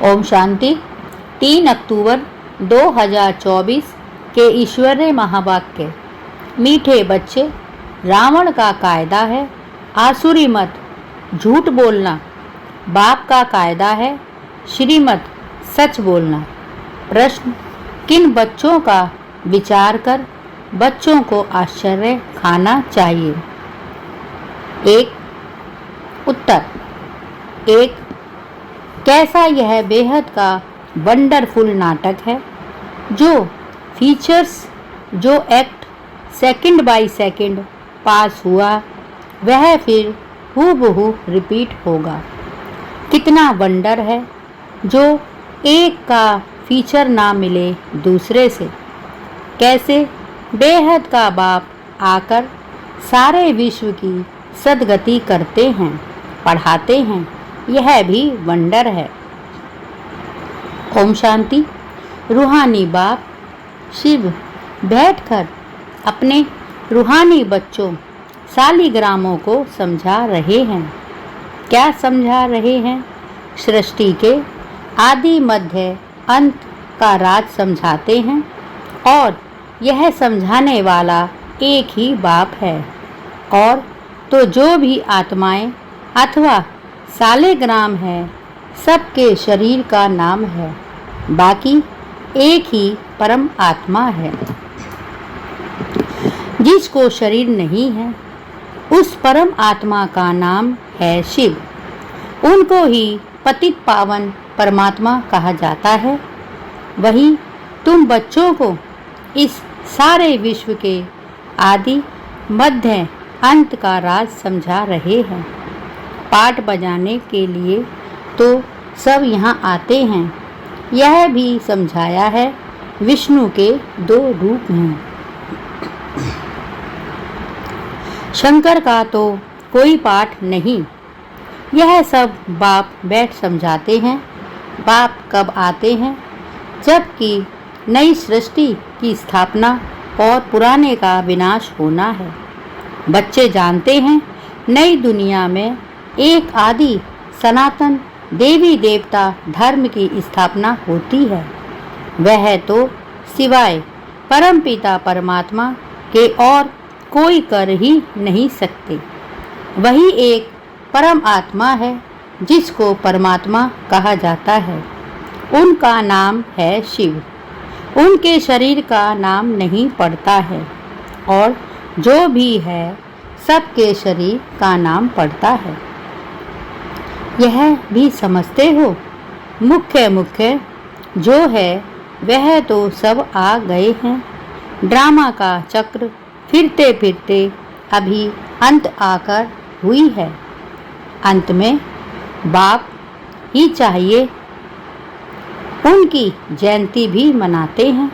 ओम शांति। 3 अक्टूबर 2024 के ईश्वरीय महावाक्य। मीठे बच्चे, रावण का कायदा है आसुरी मत झूठ बोलना, बाप का कायदा है श्रीमत सच बोलना। प्रश्न, किन बच्चों का विचार कर बच्चों को आश्चर्य खाना चाहिए? उत्तर 1। कैसा यह बेहद का वंडरफुल नाटक है जो फीचर्स, जो एक्ट सेकंड बाय सेकंड पास हुआ वह फिर हूबहू रिपीट होगा। कितना वंडर है जो एक का फीचर ना मिले दूसरे से। कैसे बेहद का बाप आकर सारे विश्व की सदगति करते हैं, पढ़ाते हैं, यह भी वंडर है। ओम शांति। रूहानी बाप शिव बैठकर अपने रूहानी बच्चों सालिग्रामों को समझा रहे हैं। क्या समझा रहे हैं? सृष्टि के आदि मध्य अंत का राज समझाते हैं और यह समझाने वाला एक ही बाप है। और तो जो भी आत्माएं अथवा सालिग्राम है सबके शरीर का नाम है, बाकी एक ही परम आत्मा है। जिसको शरीर नहीं है उस परम आत्मा का नाम है शिव। उनको ही पतित पावन परमात्मा कहा जाता है। वही तुम बच्चों को इस सारे विश्व के आदि मध्य अंत का राज समझा रहे हैं। पाठ बजाने के लिए तो सब यहाँ आते हैं। यह भी समझाया है विष्णु के 2 रूप हैं। शंकर का तो कोई पाठ नहीं, यह सब बाप बैठ समझाते हैं। बाप कब आते हैं? जबकि नई सृष्टि की स्थापना और पुराने का विनाश होना है। बच्चे जानते हैं नई दुनिया में एक आदि सनातन देवी देवता धर्म की स्थापना होती है। वह तो सिवाय परमपिता परमात्मा के और कोई कर ही नहीं सकते। वही एक परम आत्मा है जिसको परमात्मा कहा जाता है। उनका नाम है शिव। उनके शरीर का नाम नहीं पड़ता है और जो भी है सबके शरीर का नाम पड़ता है। यह भी समझते हो मुख्य जो है वह तो सब आ गए हैं। ड्रामा का चक्र फिरते फिरते अभी अंत आकर हुई है। अंत में बाप ही चाहिए। उनकी जयंती भी मनाते हैं।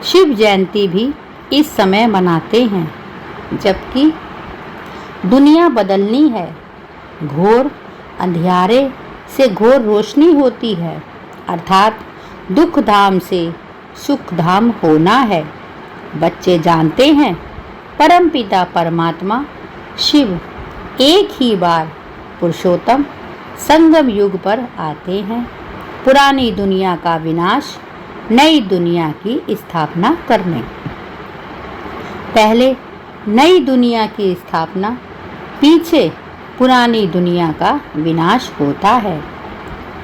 शिव जयंती भी इस समय मनाते हैं जबकि दुनिया बदलनी है। घोर अंधियारे से घोर रोशनी होती है, अर्थात दुख धाम से सुख धाम होना है। बच्चे जानते हैं परमपिता परमात्मा शिव एक ही बार पुरुषोत्तम संगम युग पर आते हैं पुरानी दुनिया का विनाश, नई दुनिया की स्थापना करने। पहले नई दुनिया की स्थापना, पीछे पुरानी दुनिया का विनाश होता है।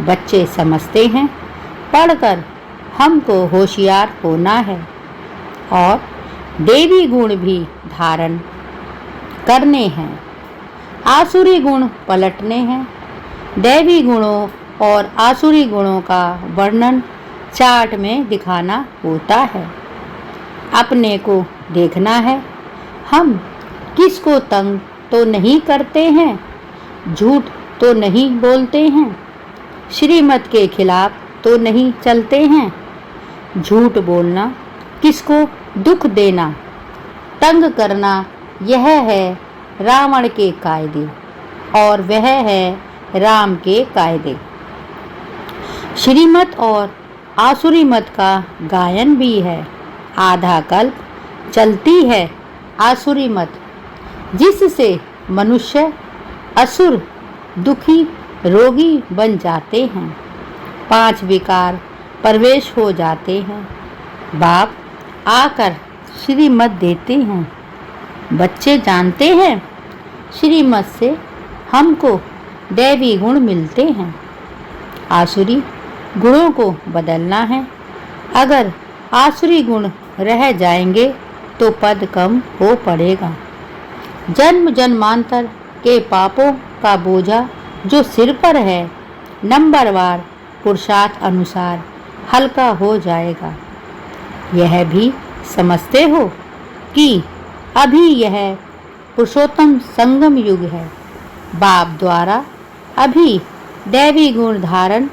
बच्चे समझते हैं पढ़कर हमको होशियार होना है और देवी गुण भी धारण करने हैं। आसुरी गुण पलटने हैं। दैवी गुणों और आसुरी गुणों का वर्णन चार्ट में दिखाना होता है। अपने को देखना है। हम किसको तंग तो नहीं करते हैं, झूठ तो नहीं बोलते हैं, श्रीमत के खिलाफ तो नहीं चलते हैं। झूठ बोलना, किसको दुख देना, तंग करना, यह है रावण के कायदे और वह है राम के कायदे। श्रीमत और आसुरी मत का गायन भी है। आधा कल्प चलती है आसुरी मत, जिससे मनुष्य असुर दुखी रोगी बन जाते हैं। 5 विकार प्रवेश हो जाते हैं। बाप आकर श्रीमत देते हैं। बच्चे जानते हैं श्रीमत से हमको दैवी गुण मिलते हैं। आसुरी गुणों को बदलना है। अगर आसुरी गुण रह जाएंगे तो पद कम हो पड़ेगा। जन्म जन्मांतर के पापों का बोझा जो सिर पर है, नंबरवार पुरुषार्थ अनुसार हल्का हो जाएगा। यह भी समझते हो कि अभी यह पुरुषोत्तम संगम युग है। बाप द्वारा अभी दैवी गुण धारण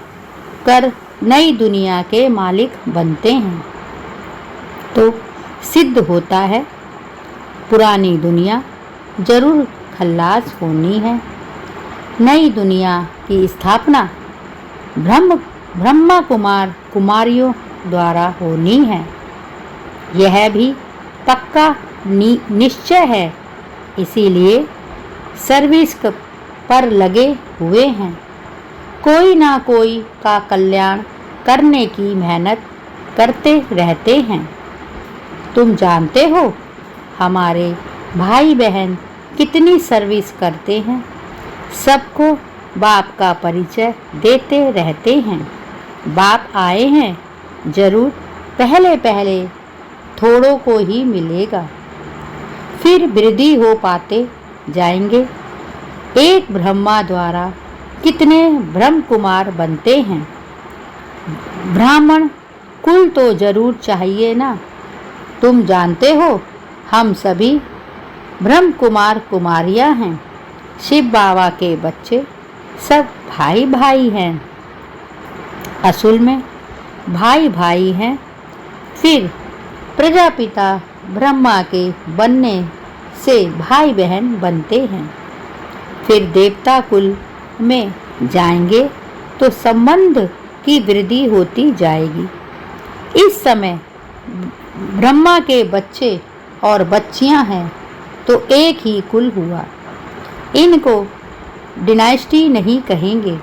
कर नई दुनिया के मालिक बनते हैं तो सिद्ध होता है पुरानी दुनिया जरूर खल्लास होनी है। नई दुनिया की स्थापना ब्रह्मा कुमार कुमारियों द्वारा होनी है। यह भी पक्का निश्चय है। इसीलिए सर्विस पर लगे हुए हैं। कोई ना कोई का कल्याण करने की मेहनत करते रहते हैं। तुम जानते हो हमारे भाई बहन कितनी सर्विस करते हैं। सबको बाप का परिचय देते रहते हैं। बाप आए हैं, जरूर पहले पहले थोड़ों को ही मिलेगा, फिर वृद्धि हो पाते जाएंगे। एक ब्रह्मा द्वारा कितने ब्रह्म कुमार बनते हैं। ब्राह्मण कुल तो जरूर चाहिए ना। तुम जानते हो हम सभी ब्रह्म कुमार कुमारियां हैं। शिव बाबा के बच्चे सब भाई भाई हैं। असल में भाई भाई हैं। फिर प्रजापिता ब्रह्मा के बनने से भाई बहन बनते हैं। फिर देवता कुल में जाएंगे तो संबंध की वृद्धि होती जाएगी। इस समय ब्रह्मा के बच्चे और बच्चियां हैं तो एक ही कुल हुआ। इनको डिनाइस्टी नहीं कहेंगे।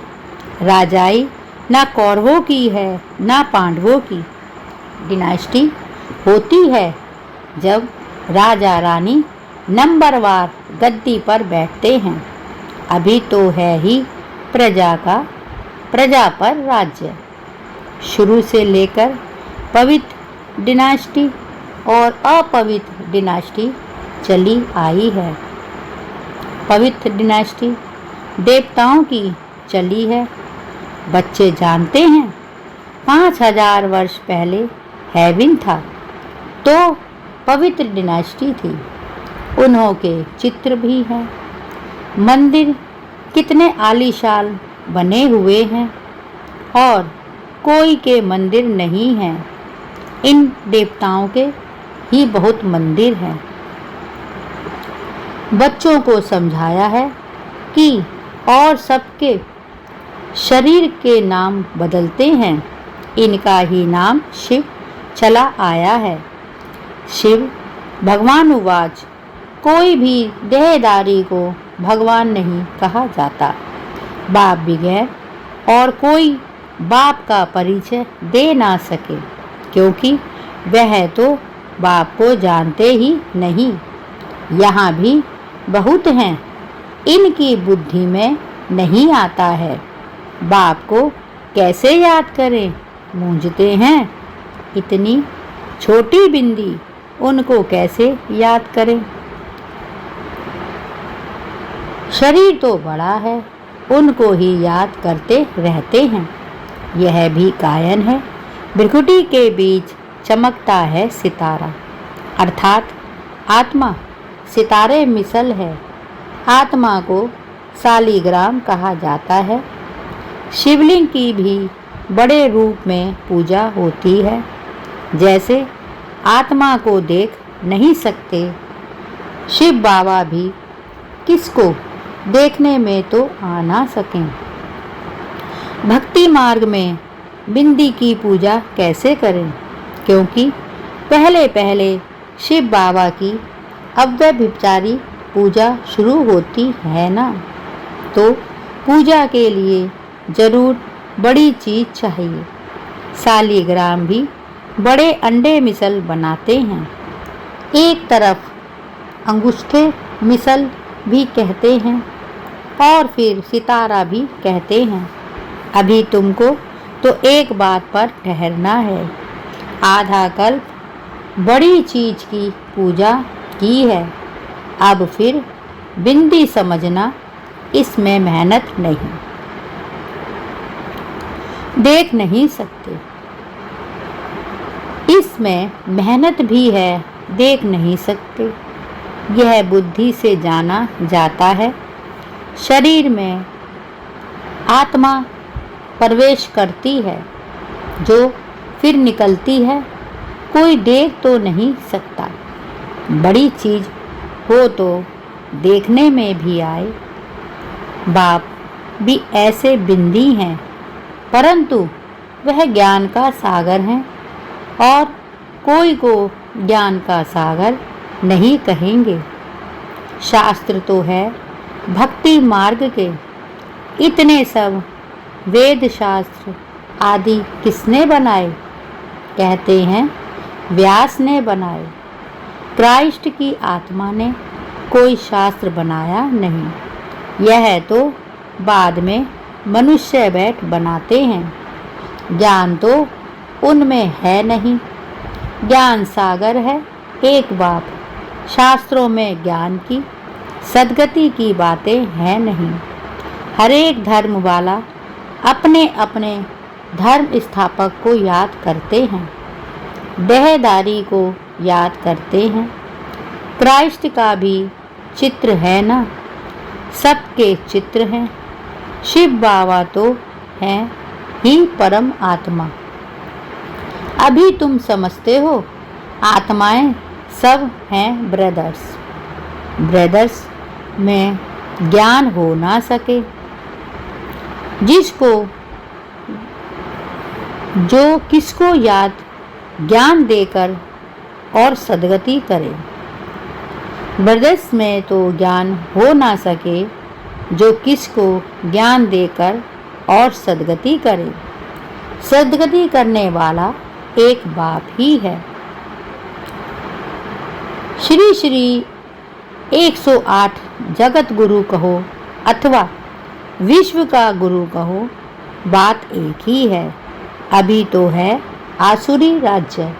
राजाई ना कौरवों की है ना पांडवों की। डिनाइस्टी होती है जब राजा रानी नंबरवार गद्दी पर बैठते हैं। अभी तो है ही प्रजा पर राज्य। शुरू से लेकर पवित्र डिनास्टी और अपवित्र डिनास्टी चली आई है। पवित्र डिनास्टी देवताओं की चली है। बच्चे जानते हैं 5000 वर्ष पहले हेवन था तो पवित्र डिनास्टी थी। उन्हों के चित्र भी हैं। मंदिर कितने आलीशान बने हुए हैं और कोई के मंदिर नहीं हैं। इन देवताओं के ही बहुत मंदिर हैं। बच्चों को समझाया है कि और सबके शरीर के नाम बदलते हैं। इनका ही नाम शिव चला आया है। शिव भगवान उवाच, कोई भी देहदारी को भगवान नहीं कहा जाता। बाप बगैर और कोई बाप का परिचय दे ना सके, क्योंकि वह तो बाप को जानते ही नहीं। यहाँ भी बहुत हैं, इनकी बुद्धि में नहीं आता है। बाप को कैसे याद करें, मूंझते हैं। इतनी छोटी बिंदी उनको कैसे याद करें। शरीर तो बड़ा है, उनको ही याद करते रहते हैं। यह भी गायन है, भृकुटी के बीच चमकता है सितारा। अर्थात आत्मा सितारे मिसल है। आत्मा को शालिग्राम कहा जाता है। शिवलिंग की भी बड़े रूप में पूजा होती है। जैसे आत्मा को देख नहीं सकते, शिव बाबा भी किसको देखने में तो आ ना सकें। भक्ति मार्ग में बिंदी की पूजा कैसे करें, क्योंकि पहले पहले शिव बाबा की अव्यभिचारी पूजा शुरू होती है ना। तो पूजा के लिए जरूर बड़ी चीज़ चाहिए। सालीग्राम भी बड़े अंडे मिसल बनाते हैं। एक तरफ अंगूठे मिसल भी कहते हैं और फिर सितारा भी कहते हैं। अभी तुमको तो एक बात पर ठहरना है। आधा कल्प बड़ी चीज की पूजा की है। अब फिर बिंदी समझना, इसमें मेहनत नहीं। देख नहीं सकते। इसमें मेहनत भी है, देख नहीं सकते। यह बुद्धि से जाना जाता है। शरीर में आत्मा प्रवेश करती है, जो फिर निकलती है। कोई देख तो नहीं सकता। बड़ी चीज़ हो तो देखने में भी आए। बाप भी ऐसे बिंदी हैं, परंतु वह ज्ञान का सागर हैं और कोई को ज्ञान का सागर नहीं कहेंगे। शास्त्र तो है भक्ति मार्ग के। इतने सब वेद शास्त्र आदि किसने बनाए? कहते हैं व्यास ने बनाए। क्राइस्ट की आत्मा ने कोई शास्त्र बनाया नहीं। यह तो बाद में मनुष्य बैठ बनाते हैं। ज्ञान तो उनमें है नहीं। ज्ञान सागर है एक बाप। शास्त्रों में ज्ञान की सद्गति की बातें हैं नहीं। हर एक धर्म वाला अपने अपने धर्म स्थापक को याद करते हैं, देहदारी को याद करते हैं। क्राइस्ट का भी चित्र है ना, सबके चित्र हैं। शिव बाबा तो हैं ही परम आत्मा। अभी तुम समझते हो आत्माएं सब हैं ब्रदर्स। ब्रदर्स में ज्ञान हो ना सके। जिसको जो किसको याद ज्ञान देकर और सद्गति करे। ब्रदर्स में तो ज्ञान हो ना सके, जो किसको ज्ञान देकर और सद्गति करे। सद्गति करने वाला एक बाप ही है। श्री श्री 108 जगत गुरु कहो अथवा विश्व का गुरु कहो, बात एक ही है। अभी तो है आसुरी राज्य।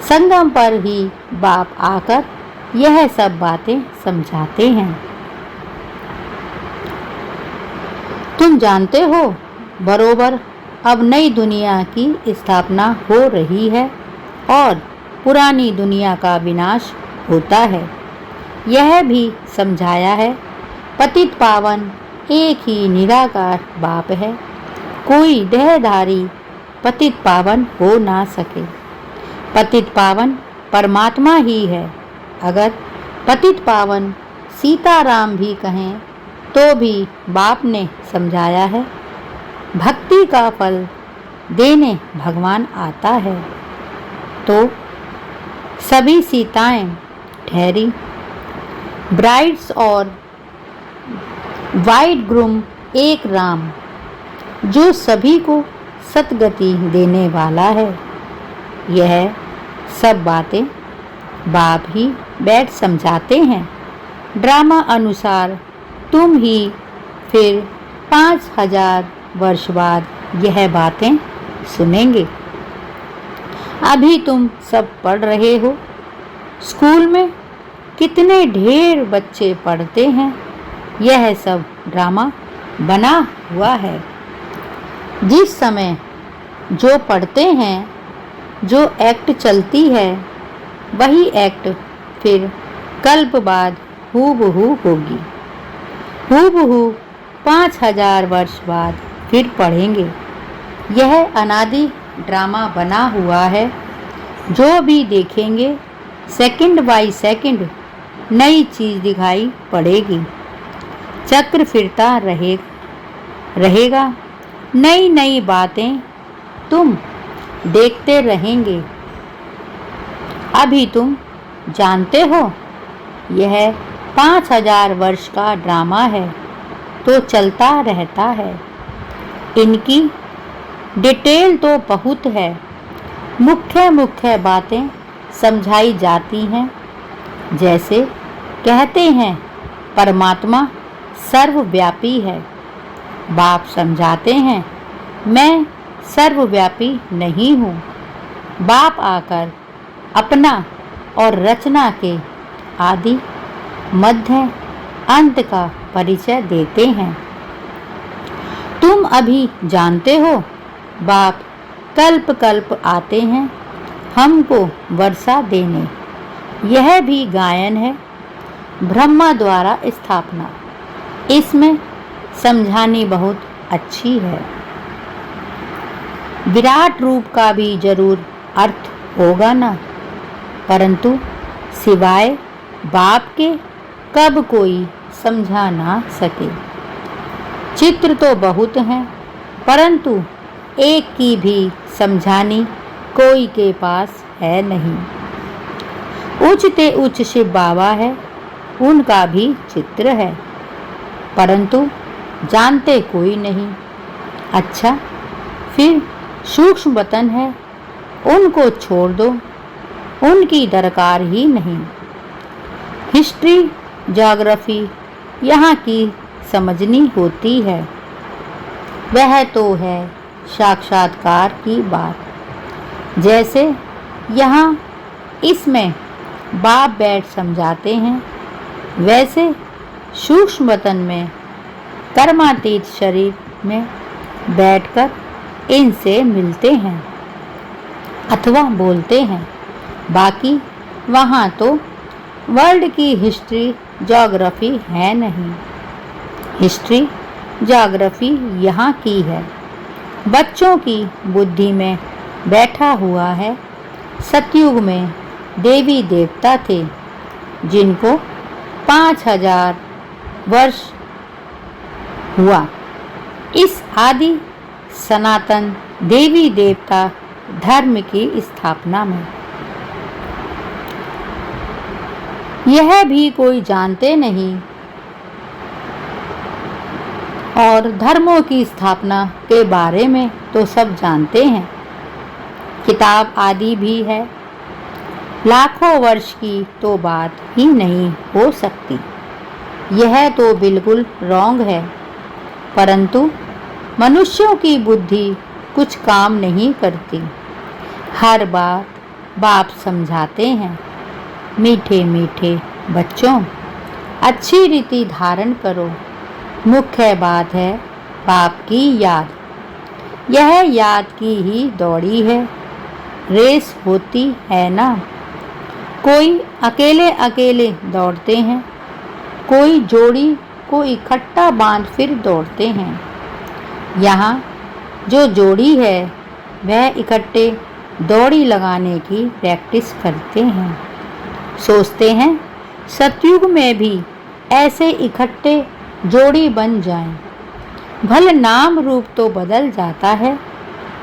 संगम पर ही बाप आकर यह सब बातें समझाते हैं। तुम जानते हो बरोबर अब नई दुनिया की स्थापना हो रही है और पुरानी दुनिया का विनाश होता है। यह भी समझाया है पतित पावन एक ही निराकार बाप है। कोई देहधारी पतित पावन हो ना सके। पतित पावन परमात्मा ही है। अगर पतित पावन सीताराम भी कहें तो भी बाप ने समझाया है भक्ति का फल देने भगवान आता है। तो सभी सीताएं ठहरी। ब्राइड्स और वाइड ग्रूम एक राम, जो सभी को सतगति देने वाला है। यह सब बातें बाप ही बैठ समझाते हैं। ड्रामा अनुसार तुम ही फिर 5000 वर्ष बाद यह बातें सुनेंगे। अभी तुम सब पढ़ रहे हो। स्कूल में कितने ढेर बच्चे पढ़ते हैं। यह सब ड्रामा बना हुआ है। जिस समय जो पढ़ते हैं, जो एक्ट चलती है, वही एक्ट फिर कल्प बाद हूबहू होगी। हूबहू 5000 वर्ष बाद फिर पढ़ेंगे। यह अनादि ड्रामा बना हुआ है। जो भी देखेंगे सेकंड बाय सेकंड नई चीज़ दिखाई पड़ेगी। चक्र फिरता रहेगा। नई नई बातें तुम देखते रहेंगे। अभी तुम जानते हो यह 5000 वर्ष का ड्रामा है, तो चलता रहता है। इनकी डिटेल तो बहुत है, मुख्य मुख्य बातें समझाई जाती हैं। जैसे कहते हैं परमात्मा सर्वव्यापी है, बाप समझाते हैं मैं सर्वव्यापी नहीं हूँ। बाप आकर अपना और रचना के आदि मध्य अंत का परिचय देते हैं। तुम अभी जानते हो बाप कल्प कल्प आते हैं हमको वर्षा देने। यह भी गायन है, ब्रह्मा द्वारा स्थापना। इसमें समझानी बहुत अच्छी है। विराट रूप का भी जरूर अर्थ होगा ना, परंतु सिवाय बाप के कब कोई समझा ना सके। चित्र तो बहुत हैं, परंतु एक की भी समझानी कोई के पास है नहीं। उच्चते उच्च शिव बाबा है, उनका भी चित्र है, परंतु जानते कोई नहीं। अच्छा, फिर सूक्ष्म वतन है, उनको छोड़ दो, उनकी दरकार ही नहीं। हिस्ट्री ज्योग्राफी यहाँ की समझनी होती है, वह तो है साक्षात्कार की बात। जैसे यहाँ इसमें बाप बैठ समझाते हैं, वैसे सूक्ष्म वतन में कर्मातीत शरीर में बैठकर इनसे मिलते हैं अथवा बोलते हैं। बाकी वहाँ तो वर्ल्ड की हिस्ट्री ज्योग्राफी है नहीं। हिस्ट्री ज्योग्राफी यहाँ की है, बच्चों की बुद्धि में बैठा हुआ है। सतयुग में देवी देवता थे जिनको 5000 वर्ष हुआ। इस आदि सनातन देवी देवता धर्म की स्थापना में यह भी कोई जानते नहीं, और धर्मों की स्थापना के बारे में तो सब जानते हैं। किताब आदि भी है, लाखों वर्ष की तो बात ही नहीं हो सकती। यह तो बिल्कुल रॉन्ग है, परंतु मनुष्यों की बुद्धि कुछ काम नहीं करती। हर बात बाप समझाते हैं, मीठे मीठे बच्चों अच्छी रीति धारण करो। मुख्य बात है बाप की याद। यह याद की ही दौड़ी है, रेस होती है ना। कोई अकेले अकेले दौड़ते हैं, कोई जोड़ी को इकट्ठा बांध फिर दौड़ते हैं। यहाँ जो जोड़ी है वह इकट्ठे दौड़ी लगाने की प्रैक्टिस करते हैं। सोचते हैं सतयुग में भी ऐसे इकट्ठे जोड़ी बन जाएं। भले नाम रूप तो बदल जाता है,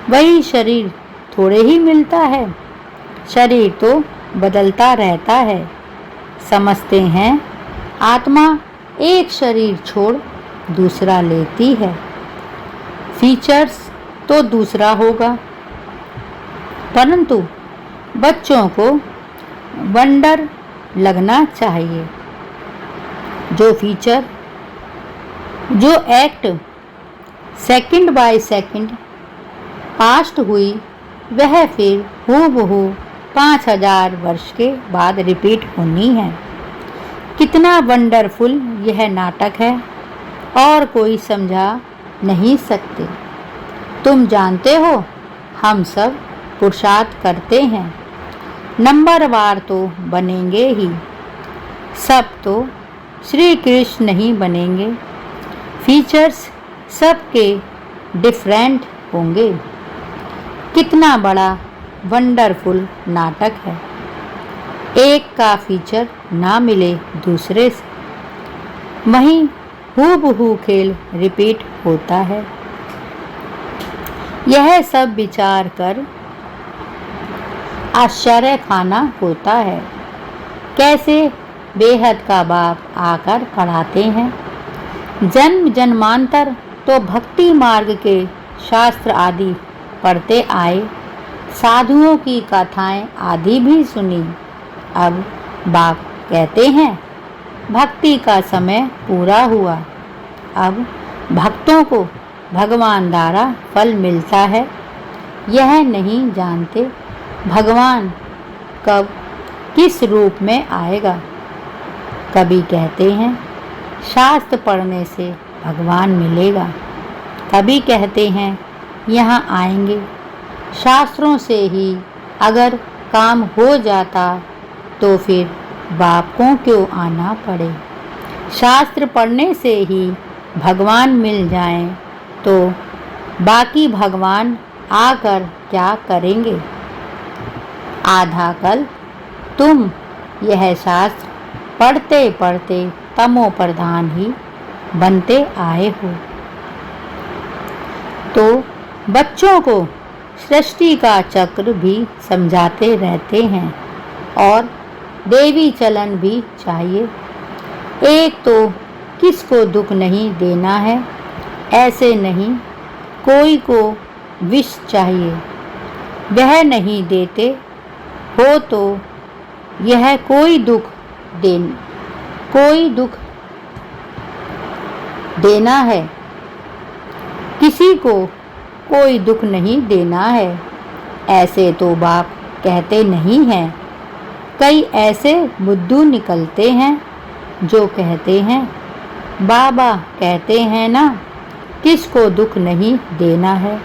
वही शरीर थोड़े ही मिलता है। शरीर तो बदलता रहता है। समझते हैं आत्मा एक शरीर छोड़ दूसरा लेती है, फीचर्स तो दूसरा होगा। परंतु बच्चों को वंडर लगना चाहिए। जो फीचर, जो act second by second past हुई, वह फिर हूबहू 5000 वर्ष के बाद रिपीट होनी है। कितना वंडरफुल यह नाटक है, और कोई समझा नहीं सकते। तुम जानते हो हम सब पुरुषार्थ करते हैं, नंबरवार तो बनेंगे ही। सब तो श्री कृष्ण नहीं बनेंगे, फीचर्स सबके डिफरेंट होंगे। कितना बड़ा वंडरफुल नाटक है। एक का फीचर ना मिले दूसरे से, वहीं हूबहू खेल रिपीट होता है। यह सब विचार कर आश्चर्य खाना होता है। कैसे बेहद का बाप आकर पढ़ाते हैं। जन्म जन्मांतर तो भक्ति मार्ग के शास्त्र आदि पढ़ते आए, साधुओं की कथाएं आदि भी सुनी। अब बाप कहते हैं भक्ति का समय पूरा हुआ। अब भक्तों को भगवान द्वारा फल मिलता है। यह नहीं जानते भगवान कब किस रूप में आएगा। कभी कहते हैं शास्त्र पढ़ने से भगवान मिलेगा, कभी कहते हैं यहाँ आएंगे। शास्त्रों से ही अगर काम हो जाता तो फिर बाप को क्यों आना पड़े। शास्त्र पढ़ने से ही भगवान मिल जाएं तो बाकी भगवान आकर क्या करेंगे। आधा कल तुम यह शास्त्र पढ़ते पढ़ते तमो प्रधान ही बनते आए हो। तो बच्चों को सृष्टि का चक्र भी समझाते रहते हैं और देवी चलन भी चाहिए। एक तो किसको दुख नहीं देना है, ऐसे नहीं कोई को विष चाहिए, वह नहीं देते हो तो यह कोई दुख देना है, किसी को कोई दुख नहीं देना है, ऐसे तो बाप कहते नहीं हैं। कई ऐसे बुद्धू निकलते हैं जो कहते हैं बाबा कहते हैं ना किसको दुख नहीं देना है।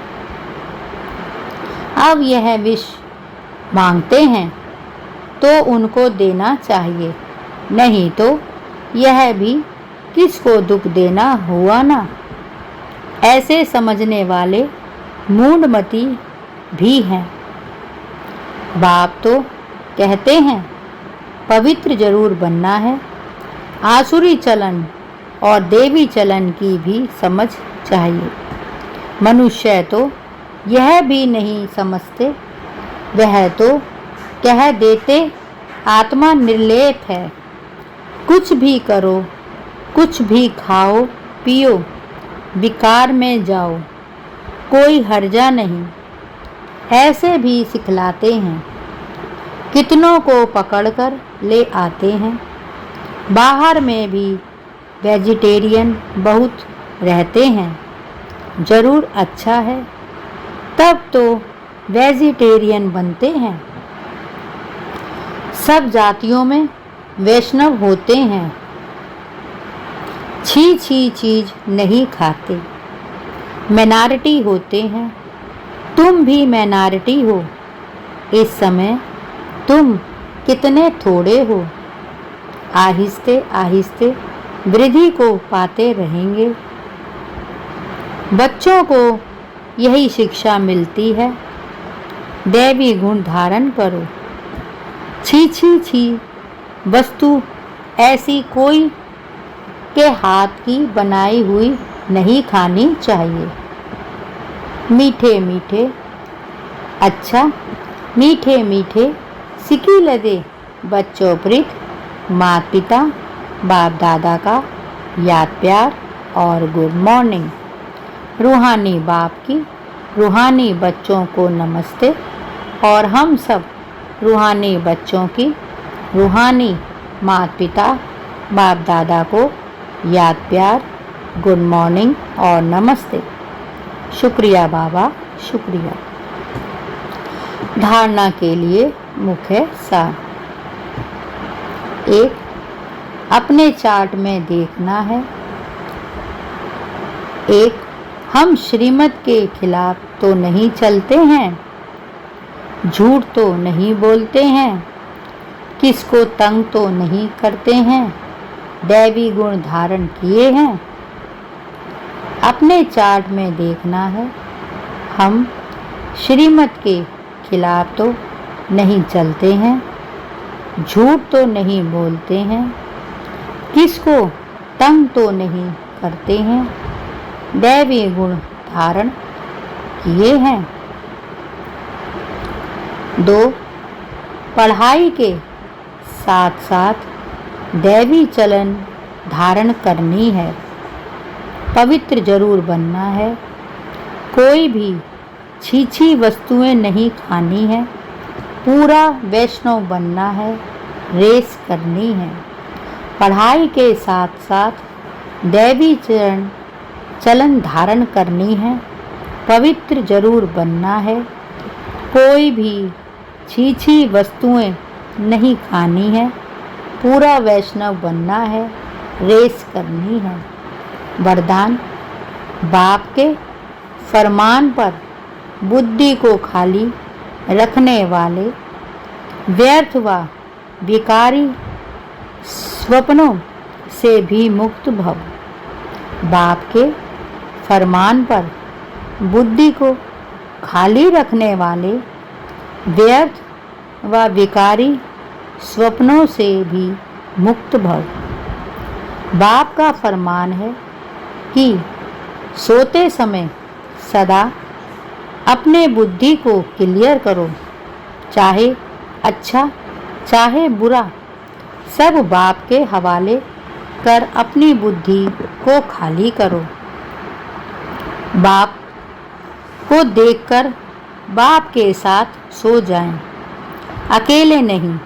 अब यह विष मांगते हैं तो उनको देना चाहिए, नहीं तो यह भी किसको दुख देना हुआ ना। ऐसे समझने वाले मूढ़मती भी हैं। बाप तो कहते हैं पवित्र जरूर बनना है। आसुरी चलन और देवी चलन की भी समझ चाहिए। मनुष्य तो यह भी नहीं समझते, वह तो कह देते आत्मा निर्लेप है, कुछ भी करो, कुछ भी खाओ पियो, विकार में जाओ, कोई हर्जा नहीं, ऐसे भी सिखलाते हैं। कितनों को पकड़कर ले आते हैं। बाहर में भी वेजिटेरियन बहुत रहते हैं। जरूर अच्छा है, तब तो वेजिटेरियन बनते हैं। सब जातियों में वैष्णव होते हैं। छी छी चीज नहीं खाते, माइनॉरिटी होते हैं। तुम भी माइनॉरिटी हो। इस समय तुम कितने थोड़े हो। आहिस्ते आहिस्ते वृद्धि को पाते रहेंगे। बच्चों को यही शिक्षा मिलती है, दैवी गुण धारण करो। छी छी छी वस्तु ऐसी कोई के हाथ की बनाई हुई नहीं खानी चाहिए। मीठे मीठे अच्छा मीठे मीठे सिकी लदे बच्चों प्रीत माता पिता बाप दादा का याद प्यार और गुड मॉर्निंग। रूहानी बाप की रूहानी बच्चों को नमस्ते और हम सब रूहानी बच्चों की रूहानी माता पिता बाप दादा को याद प्यार गुड मॉर्निंग और नमस्ते। शुक्रिया बाबा, शुक्रिया। धारणा के लिए मुख्य सार। 1. अपने चार्ट में देखना है। 1. हम श्रीमत के खिलाफ तो नहीं चलते हैं, झूठ तो नहीं बोलते हैं, किसको तंग तो नहीं करते हैं, दैवी गुण धारण किए हैं। अपने चार्ट में देखना है। हम श्रीमत के खिलाफ तो नहीं चलते हैं, झूठ तो नहीं बोलते हैं, किसको तंग तो नहीं करते हैं, दैवी गुण धारण किए हैं। 2. पढ़ाई के साथ साथ दैवी चलन धारण करनी है। पवित्र जरूर बनना है। कोई भी छीछी वस्तुएं नहीं खानी है, पूरा वैष्णव बनना है, रेस करनी है। पढ़ाई के साथ साथ दैवी चलन धारण करनी है, पवित्र जरूर बनना है। कोई भी छीछी वस्तुएं नहीं खानी है, पूरा वैष्णव बनना है, रेस करनी है। वरदान: बाप के फरमान पर बुद्धि को खाली रखने वाले व्यर्थ व विकारी स्वप्नों से भी मुक्त भव। बाप के फरमान पर बुद्धि को खाली रखने वाले व्यर्थ व विकारी स्वप्नों से भी मुक्त भव। बाप का फरमान है कि सोते समय सदा अपने बुद्धि को क्लियर करो, चाहे अच्छा चाहे बुरा, सब बाप के हवाले कर अपनी बुद्धि को खाली करो। बाप को देखकर बाप के साथ सो जाएं, अकेले नहीं।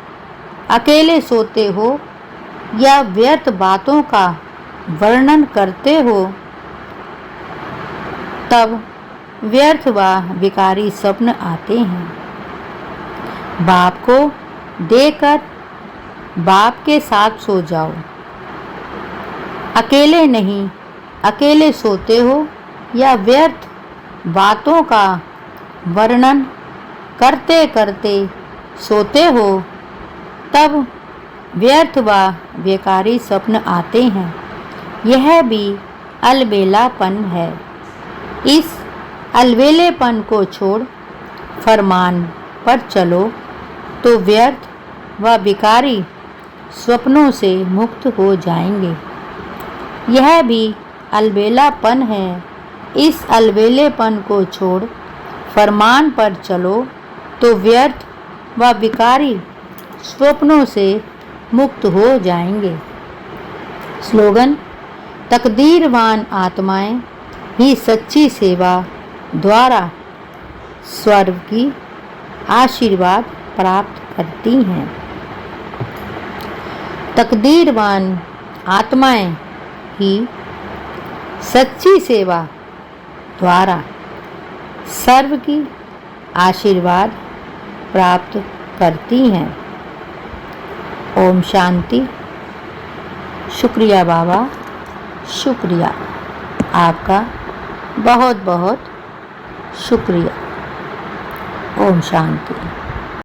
अकेले सोते हो या व्यर्थ बातों का वर्णन करते हो, तब व्यर्थ व विकारी स्वप्न आते हैं। बाप को देकर बाप के साथ सो जाओ, अकेले नहीं। अकेले सोते हो या व्यर्थ बातों का वर्णन करते करते सोते हो, तब व्यर्थ व बेकारी स्वप्न आते हैं। यह भी अलबेलापन है। इस अलबेलेपन को छोड़ फरमान पर चलो तो व्यर्थ व विकारी स्वप्नों से मुक्त हो जाएंगे। यह भी अलबेलापन है। इस अलबेलेपन को छोड़ फरमान पर चलो तो व्यर्थ व विकारी स्वप्नों से मुक्त हो जाएंगे। स्लोगन: तकदीरवान आत्माएं ही सच्ची सेवा द्वारा स्वर्ग की आशीर्वाद प्राप्त करती हैं। तकदीरवान आत्माएं ही सच्ची सेवा द्वारा सर्व की आशीर्वाद प्राप्त करती हैं। ओम शांति। शुक्रिया बाबा, शुक्रिया आपका, बहुत बहुत शुक्रिया। ओम शांति।